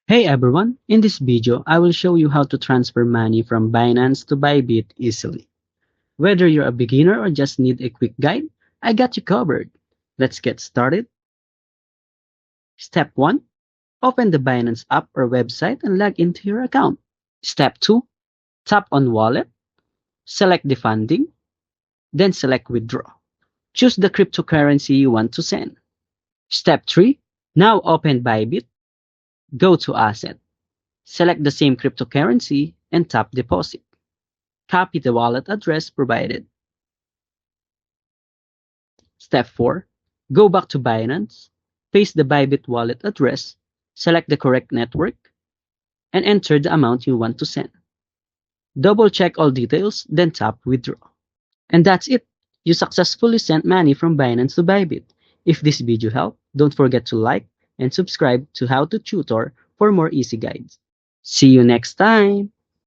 Hey everyone, in this video, I will show you how to transfer money from Binance to Bybit easily. Whether you're a beginner or just need a quick guide, I got you covered. Let's get started. Step 1. Open the Binance app or website and log into your account. Step 2. Tap on Wallet, select the funding, then select Withdraw. Choose the cryptocurrency you want to send. Step 3. Now open Bybit, go to Asset. Select the same cryptocurrency and tap Deposit. Copy the wallet address provided. Step 4. Go back to Binance, paste the Bybit wallet address, select the correct network, and enter the amount you want to send. Double check all details, then tap Withdraw. And that's it. You successfully sent money from Binance to Bybit. If this video helped, don't forget to like and subscribe to How to Tutor for more easy guides. See you next time!